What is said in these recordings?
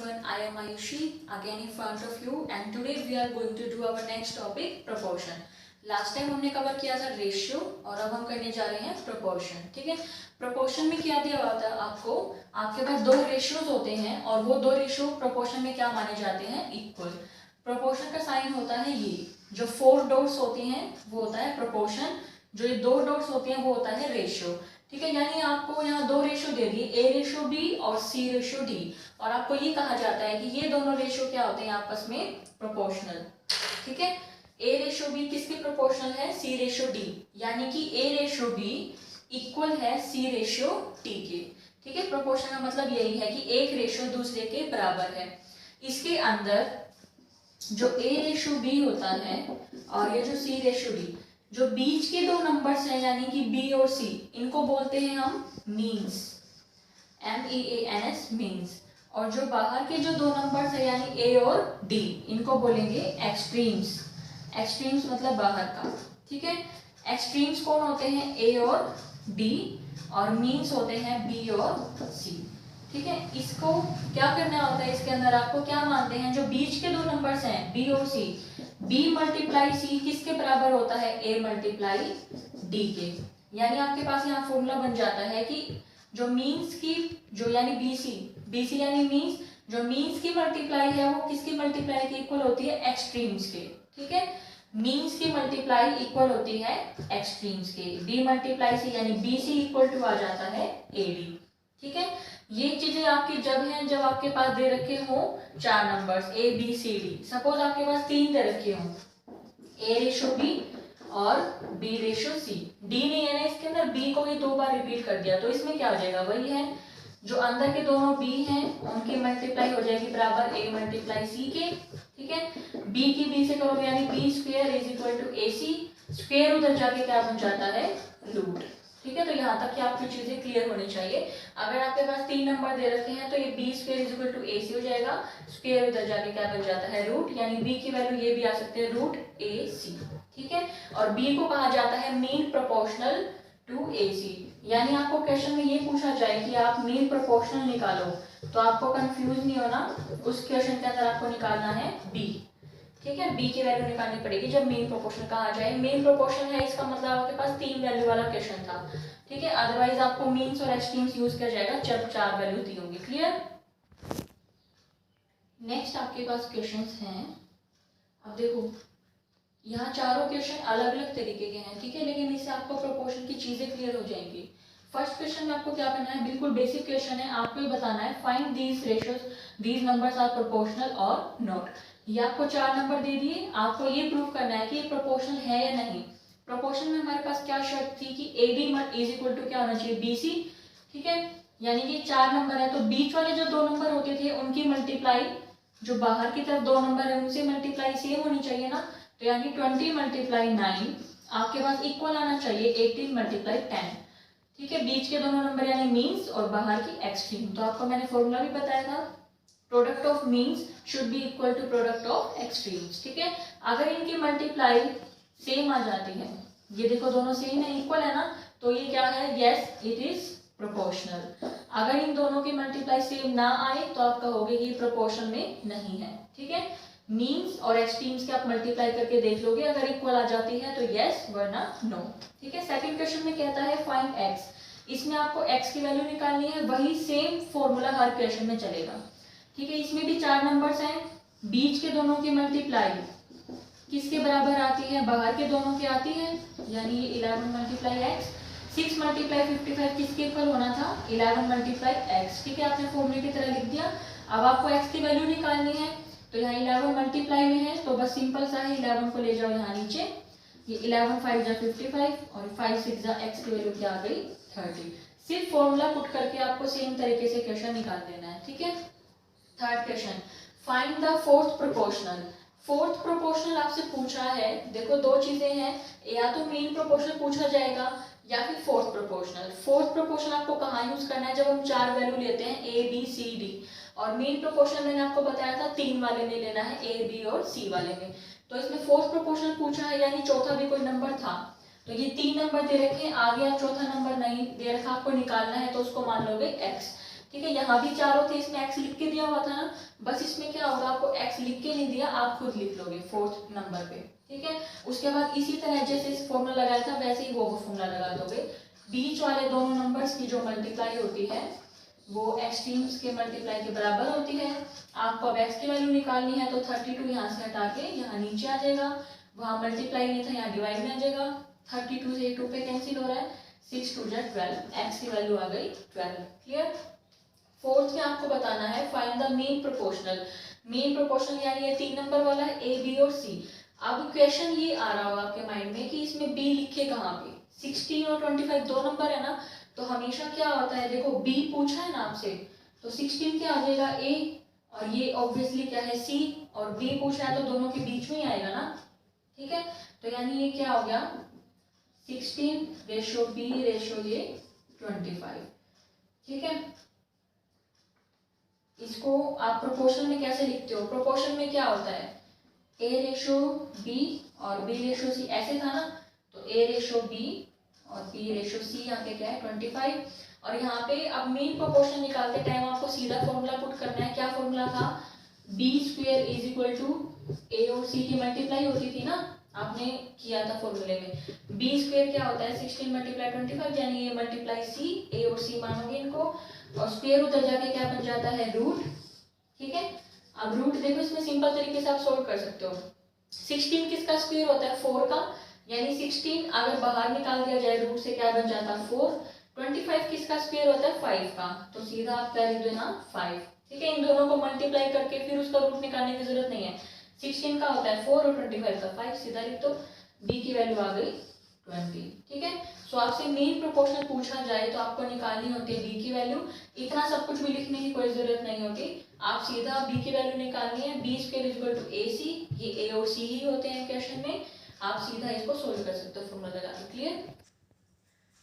everyone, I am Ayushi again in front of you and today we are going to do our next topic proportion. Last time हमने cover किया था ratio और अब हम करने जा रहे हैं प्रोपोर्शन. ठीक है, प्रोपोर्शन में क्या दिया हुआ था आपको, आपके पास दो रेशियोज होते हैं और वो दो रेशियो प्रोपोर्शन में क्या माने जाते हैं, इक्वल. प्रोपोर्शन का साइन होता है ये, जो 4 डॉट्स होते हैं वो होता है प्रोपोर्शन, जो ये 2 डॉट्स होते हैं वो होता है रेशियो. ठीक है, यानी आपको यहाँ दो रेशियो दे दिए, ए रेशियो बी और सी रेशियो डी, और आपको ये कहा जाता है कि ये दोनों रेशियो क्या होते हैं आपस में, प्रोपोर्शनल. ठीक है, ए रेशियो बी किसके प्रोपोर्शनल है, सी रेशियो डी, यानी कि ए रेशियो बी इक्वल है सी रेशियो टी के. ठीक है, प्रोपोर्शन का मतलब यही है कि एक रेशियो दूसरे के बराबर है. इसके अंदर जो ए रेशियो बी होता है और ये जो सी रेशियो डी, जो बीच के दो नंबर्स हैं यानी कि बी और सी, इनको बोलते हैं हम मीन्स, MEANS मीन्स. और जो बाहर के जो दो नंबर्स हैं यानी ए और डी, इनको बोलेंगे एक्सट्रीम्स. एक्सट्रीम्स मतलब बाहर का. ठीक है, एक्सट्रीम्स कौन होते हैं, ए और डी, और मीन्स होते हैं बी और सी. ठीक है, इसको क्या करना होता है, इसके अंदर आपको क्या मानते हैं, जो बीच के दो नंबर्स हैं बी और सी, बी मल्टीप्लाई सी किसके बराबर होता है, ए मल्टीप्लाई डी के. यानी आपके पास यहाँ फॉर्मूला बन जाता है कि जो मीन्स की, जो यानी बीसी यानी मीन्स, जो मीन्स की मल्टीप्लाई है वो किसकी मल्टीप्लाई के इक्वल होती है, एक्सट्रीम्स के. ठीक है, मीन्स की मल्टीप्लाई इक्वल होती है एक्सट्रीम्स के. बी मल्टीप्लाई सी यानी बीसी इक्वल टू आ जाता है एडी. ठीक है, ये चीजें आपकी जब हैं जब आपके पास दे रखे हो 4 numbers A B C D. Suppose आपके पास 3 दे रखे हो, ए रेशो बी और बी रेशो सी. डी नहीं है ना इसके अंदर, बी को ही 2 बार रिपीट कर दिया, तो इसमें क्या हो जाएगा, वही है जो अंदर के दोनों बी हैं उनकी मल्टीप्लाई हो जाएगी बराबर ए मल्टीप्लाई सी के. ठीक है, बी की बी से करोगे यानी B square is equal to A C. Square उधर जाके क्या बन जाता है, रूट. ठीक है, तो यहाँ तक कि आपकी चीजें क्लियर होनी चाहिए. अगर आपके पास 3 नंबर दे रखे हैं तो ये B square is equal to A C हो जाएगा, स्क्वायर उधर जाके क्या बन जाता है, रूट, यानी बी की वैल्यू ये भी आ सकते हैं रूट ए सी. ठीक है, और बी को कहा जाता है मीन प्रोपोर्शनल टू ए सी. यानी आपको क्वेश्चन में ये पूछा जाए कि आप मीन प्रोपोर्शनल निकालो, तो आपको कंफ्यूज नहीं होना, उस क्वेश्चन के अंदर आपको निकालना है बी. ठीक है, बी की वैल्यू निकालनी पड़ेगी जब मीन प्रोपोर्शन कहा जाए. मीन प्रोपोर्शन है इसका मतलब आपके पास 3 वैल्यू वाला क्वेश्चन था. ठीक है, अदरवाइज आपको मीन्स और एक्सट्रीम्स यूज किया जाएगा जब 4 वैल्यू दी होंगी. क्लियर. नेक्स्ट आपके पास क्वेश्चंस हैं. अब देखो यहाँ चारों क्वेश्चन अलग अलग तरीके के हैं. ठीक है, लेकिन इससे आपको प्रोपोर्शन की चीजें क्लियर हो जाएंगी. फर्स्ट क्वेश्चन में आपको क्या करना है, बिल्कुल बेसिक क्वेश्चन है, आपको ये बताना है find these ratios, these numbers are proportional और नॉट. ये आपको 4 नंबर दे दिए, आपको ये प्रूव करना है कि ये प्रोपोर्शनल है या नहीं. प्रोपोर्शन में हमारे पास क्या शर्त थी कि एडी इज इक्वल टू क्या होना चाहिए, बीसी. ठीक है, यानी कि 4 नंबर है तो बीच वाले जो 2 नंबर होते थे उनकी मल्टीप्लाई, जो बाहर की तरफ 2 नंबर है उनसे मल्टीप्लाई सेम होनी चाहिए ना. तो यानी 20 मल्टीप्लाई 9 आपके पास इक्वल आना चाहिए 18 मल्टीप्लाई 10. ठीक है, बीच के दोनों नंबर यानी मीन्स और बाहर की एक्सट्रीम. तो आपको मैंने फॉर्मूला भी बताया था, product of means should be equal to product of extremes. ठीक है, अगर इनकी मल्टीप्लाई सेम आ जाती है, ये देखो दोनों सेम है, इक्वल है ना, तो ये क्या है, यस इट इज प्रोपोर्शनल. अगर इन दोनों की मल्टीप्लाई सेम ना आए तो आप कहोगे कि प्रोपोर्शन में नहीं है. ठीक है, मीन्स और एक्सट्रीम्स के आप मल्टीप्लाई करके देख लोगे, अगर इक्वल आ जाती है तो यस वरना नो. ठीक है, सेकंड क्वेश्चन में कहता है फाइंड एक्स. इसमें आपको एक्स की वैल्यू निकालनी है, वही सेम फॉर्मूला हर क्वेश्चन में चलेगा. ठीक है, इसमें भी 4 नंबर्स हैं, बीच के दोनों की मल्टीप्लाई किसके बराबर आती है, बाहर के दोनों की आती है, यानी ये 11 मल्टीप्लाई एक्स. 6 मल्टीप्लाई 55 किसके इक्वल होना था, 11 मल्टीप्लाई एक्स. ठीक है, आपने फॉर्मूले की तरह लिख दिया. अब आपको एक्स की वैल्यू निकालनी है, तो यहाँ 11 मल्टीप्लाई में है तो बस सिंपल सा है, 11 को ले जाओ यहाँ नीचे, ये 11 5 जा 55 और 5 6 जा एक्स की वैल्यू क्या आ गई, 30. सिर्फ फॉर्मूला पुट करके आपको सेम तरीके से क्वेश्चन निकाल देना है. ठीक है, third question find the fourth proportional. Fourth proportional आपसे पूछा है, देखो 2 चीजें हैं, या तो मीन प्रोपोर्शनल पूछा जाएगा या फिर फोर्थ प्रोपोर्शनल. फोर्थ प्रोपोर्शनल आपको कहाँ यूज करना है, जब हम 4 वैल्यू लेते हैं ए बी सी डी, और मीन प्रोपोर्शनल मैंने आपको बताया था 3 वाले में लेना है, ए बी और सी वाले में. तो इसमें फोर्थ प्रोपोर्शनल पूछा है यानी चौथा भी कोई नंबर था, तो ये 3 नंबर दे रखे हैं, आगे आप चौथा नंबर नहीं दे रखा, आपको निकालना है तो उसको मान लोगे एक्स. ठीक है, यहाँ भी चारों थे, इसमें एक्स लिख के दिया हुआ था ना, बस इसमें क्या होगा, आपको एक्स लिख के नहीं दिया, आप खुद लिख लोगे फोर्थ नंबर पे। ठीक है, उसके बाद इसी तरह जैसे इस फॉर्मूला लगाया था वैसे ही वो फॉर्मूला लगा दोगे। बीच वाले दोनों नंबर्स की जो मल्टीप्लाई होती है वो एक्सट्रीम्स के मल्टीप्लाई के बराबर होती है। आपको अब एक्स की वैल्यू निकालनी है तो 32 यहाँ से हटा के यहाँ नीचे आ जाएगा, वहाँ मल्टीप्लाई नहीं था यहाँ डिवाइड में आ जाएगा। 32 से 2 पे कैंसिल हो रहा है, 6 2 जा 12, एक्स की वैल्यू आ गई 12। क्लियर। फोर्थ में आपको बताना है find the mean proportional. Mean proportional यानी ये 3 नंबर वाला है, ए बी और सी। अब क्वेश्चन ये आ रहा होगा आपके माइंड में कि इसमें बी लिखे कहाँ पे, 16 और 25 दो नंबर है ना, तो हमेशा क्या होता है, देखो बी पूछा है ना आपसे, तो 16 क्या आ जाएगा ए, और ये ऑब्वियसली क्या है सी, और बी पूछा है तो दोनों के बीच में ही आएगा ना। ठीक है, तो यानी ये क्या हो गया 16 रेशो बी रेशो ये 25। ठीक है, इसको आप प्रोपोर्शन में कैसे लिखते हो, प्रोपोर्शन में क्या होता है ए रेशो बी और बी रेशो सी, ऐसे था ना, तो ए रेशो बी और बी रेशो सी यहाँ पे क्या है 25। और यहाँ पे अब मीन प्रोपोर्शन निकालते टाइम आपको सीधा फॉर्मूला पुट करना है। क्या फॉर्मूला था, B square is equal to A और सी की मल्टीप्लाई होती थी ना, आपने किया था फॉर्मूले में। बी स्क्वायर क्या होता है 16 मल्टीप्लाई 25, यानी ये मल्टीप्लाई सी, ए और सी मानोगे इनको, और स्क्वायर उधर जाके क्या बन जाता है रूट। ठीक है, अब रूट देखो इसमें सिंपल तरीके से आप सोल्व कर सकते हो। 16 किसका स्क्वायर होता है 4 का, यानी 16 अगर बाहर निकाल दिया जाए रूट से क्या बन जाता है 4। 25 किसका स्क्वायर होता है 5 का, तो सीधा आप क्या लिख देना 5। ठीक है, इन दोनों को मल्टीप्लाई करके फिर उसका रूट निकालने की जरूरत नहीं है। 16 का होता है 4 और 25 का 5, सीधा लिख दो, बी की वैल्यू आ गई 20। ठीक है, सो आपसे मीन प्रोपोर्शनल पूछा जाए तो आपको निकालनी होती है बी की वैल्यू। इतना सब कुछ भी लिखने की कोई जरूरत नहीं होती, आप सीधा बी की वैल्यू निकालनी है। B square is equal to A C, ये ए और सी ही होते हैं क्वेश्चन में, आप सीधा इसको सोल्व कर सकते हो फॉर्मूला लगा के। Clear.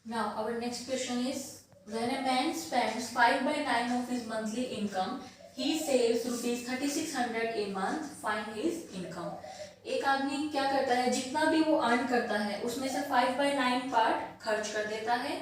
Now our next question is when a man spends 5/9 of his monthly income he saves rupees 3600 a month, find his income. एक आदमी क्या करता है, जितना भी वो अर्न करता है उसमें से 5/9 पार्ट खर्च कर देता है।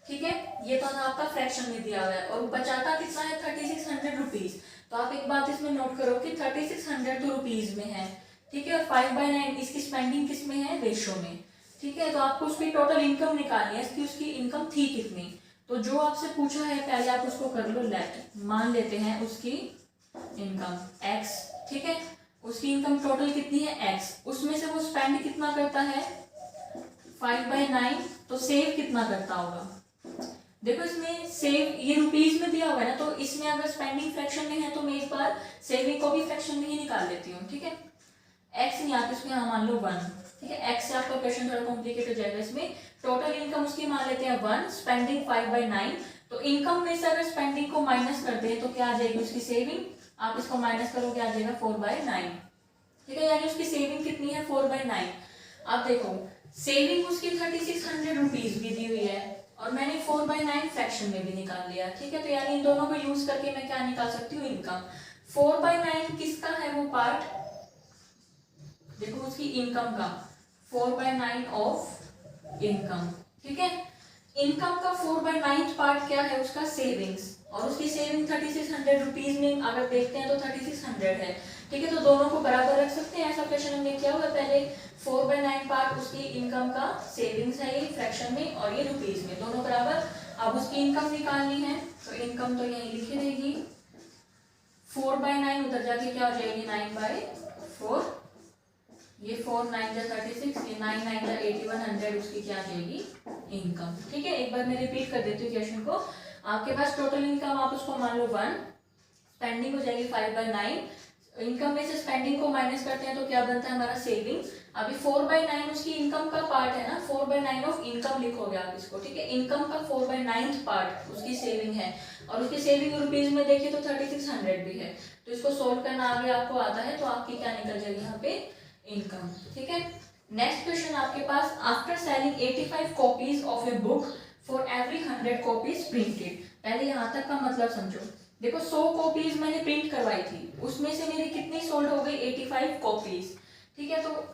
ठीक है, ये तो आपका फ्रैक्शन में दिया हुआ है, और बचाता कितना है 3600 रुपीज। तो आप एक बात इसमें नोट करो कि 3600 तो रुपीज में है। ठीक है, और 5/9 इसकी स्पेंडिंग किस में है, रेशो में। ठीक है, तो आपको उसकी टोटल इनकम निकालनी है कि उसकी इनकम थी कितनी। तो जो आपसे पूछा है पहले आप उसको कर लो लेट, मान लेते हैं उसकी इनकम x। ठीक है, उसकी इनकम टोटल कितनी है x, उसमें से वो स्पेंड कितना करता है 5/9, तो सेव कितना करता होगा। देखो इसमें सेव ये रुपीज में दिया हुआ है ना, तो इसमें अगर स्पेंडिंग फ्रैक्शन में है तो मैं इस बार सेविंग को भी फ्रैक्शन में ही निकाल लेती हूँ। ठीक है, x नहीं आता इसमें, हाँ मान लो 1। ठीक है, x से आपका क्वेश्चन थोड़ा कॉम्प्लिकेट हो जाएगा। इसमें टोटल इनकम उसकी मान लेते हैं 1, स्पेंडिंग 5/9, तो इनकम में से अगर स्पेंडिंग को माइनस करते हैं तो क्या आ जाएगी उसकी सेविंग, आप इसको माइनस करोगे आ जाएगा 4/9। ठीक है, यानी उसकी सेविंग कितनी है 4/9। अब देखो सेविंग उसकी 3600 रुपीज भी दी हुई है, और मैंने 4/9 फ्रैक्शन में भी निकाल लिया। ठीक है, तो यानी इन दोनों को यूज करके मैं क्या निकाल सकती हूँ इनकम। 4/9 किसका है वो पार्ट, देखो उसकी इनकम का 4/9 ऑफ इनकम। ठीक है, इनकम का 4/9 पार्ट क्या है उसका सेविंग्स, और उसकी सेविंग 3600 रुपीज में अगर देखते हैं तो 3600 है। ठीक है, तो दोनों को बराबर रख सकते हैं, ऐसा क्वेश्चन हमने किया हुआ पहले। 4/9 पार्ट उसकी इनकम का सेविंग्स है ये फ्रैक्शन में, और ये रुपीज में, दोनों बराबर। अब उसकी इनकम निकालनी है तो इनकम तो यही लिखी रहेगी, 4/9 उधर जाके क्या हो जाएगी 9/4, ये 4 9 जा 36, ये 9 9 जा 81, 100 उसकी क्या आ जाएगी इनकम। ठीक है, एक बार मैं रिपीट कर देती हूँ क्वेश्चन को। आपके पास टोटल इनकम आप उसको मान लो 1, स्पेंडिंग हो जाएगी 5/9, इनकम में से स्पेंडिंग को माइनस करते हैं तो क्या बनता है हमारा सेविंग। अभी 4/9 उसकी इनकम का पार्ट है ना, 4/9 ऑफ इनकम लिखोगे आप इसको। ठीक है, इनकम का 4/9 पार्ट उसकी सेविंग है, और उसकी सेविंग रुपीज में देखिए तो 3600 भी है। तो इसको सोल्व करना आगे आपको आता है, तो आपकी क्या निकल जाएगी यहाँ पे इनकम। ठीक है, नेक्स्ट क्वेश्चन आपके पास, after selling 85 copies of a book for every 100 copies printed. पहले यहाँ तक का मतलब समझो, देखो 100 कॉपीज मैंने प्रिंट करवाई थी, उसमें से मेरी कितनी सोल्ड हो गई 85 कॉपीज। ठीक है, तो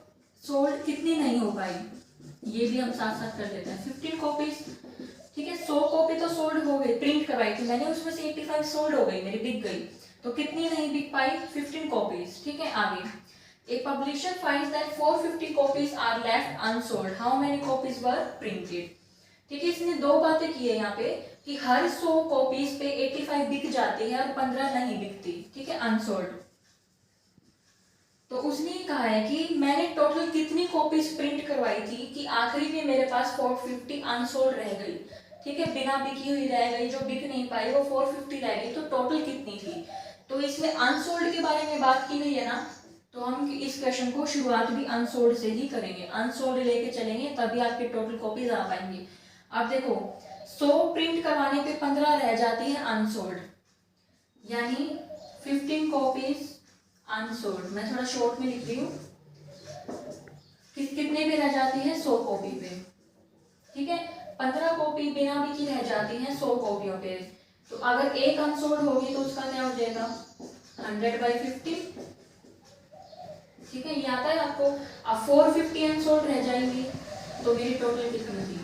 सोल्ड कितनी नहीं हो पाई, ये भी हम साथ साथ कर लेते हैं 15 कॉपीज। ठीक है, 100 कॉपी तो सोल्ड हो गई, प्रिंट करवाई थी मैंने, उसमें से 85 सोल्ड हो गई, मेरी बिक गई। तो कितनी नहीं बिक पाई? 15 कॉपीज। ठीक है, आगे a publisher finds that 450 copies are left unsold, how many copies were printed. ठीक है, इसने दो बातें की है यहाँ पे कि हर 100 कॉपीज पे 85 बिक जाती है और 15 नहीं बिकती। ठीक है, अनसोल्ड। तो उसने ये कहा है कि मैंने टोटल कितनी कॉपीज प्रिंट करवाई थी कि आखिरी में मेरे पास 450 अनसोल्ड रह गई। ठीक है, बिना बिकी हुई रह गई, जो बिक नहीं पाई वो 450 रह गई, तो टोटल कितनी थी। तो इसमें अनसोल्ड के बारे में बात की गई है ना, तो हम इस क्वेश्चन को शुरुआत भी अनसोल्ड से ही करेंगे, अनसोल्ड लेके चलेंगे, तभी आपके टोटल कॉपीज आ पाएंगे। अब देखो 100 प्रिंट करवाने पे 15 रह जाती है अनसोल्ड, यानी 15 कॉपीज अनसोल्ड। मैं थोड़ा शॉर्ट में लिख रही हूँ, कितने पे रह जाती है? 100 कॉपी पे। ठीक है, 15 कॉपी बिना बिकी रह जाती है 100 कॉपियों पे। तो अगर एक अनसोल्ड होगी तो उसका क्या हो जाएगा? 100/50। ठीक है, ये आता है आपको। अब 450 अनसोल्ड रह जाएंगी, तो मेरी टोटल कितनी थी?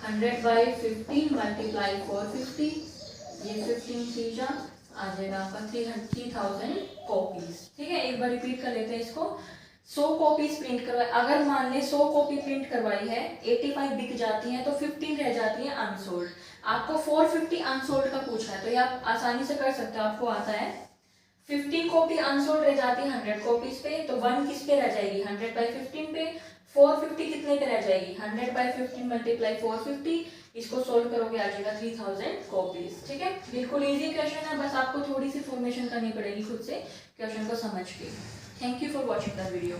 100/50 मल्टीप्लाई 450, ये 15 तीजा आ जाएगा आपका 3000 कॉपीज। ठीक है, एक बार रिपीट कर लेते हैं इसको। 100 कॉपीज प्रिंट करवाई, अगर मान ले 100 कॉपी प्रिंट करवाई है, 85 बिक जाती हैं, तो 15 रह जाती है अनसोल्ड। आपको 450 अनसोल्ड का पूछा है, तो ये आप आसानी से कर सकते हो, आपको आता है। 15 कॉपी अनसोल्ड रह जाती है 100 कॉपीज पे, तो 1 किस पे रह जाएगी? 100/15 पे। 450 कितने पे रह जाएगी? 100/15 मल्टीप्लाई 450, इसको सोल्व करोगे आ जाएगा 3000 कॉपीज। ठीक है, बिल्कुल इजी क्वेश्चन है, बस आपको थोड़ी सी फॉर्मेशन करनी पड़ेगी खुद से क्वेश्चन को समझ के। Thank you for watching the video.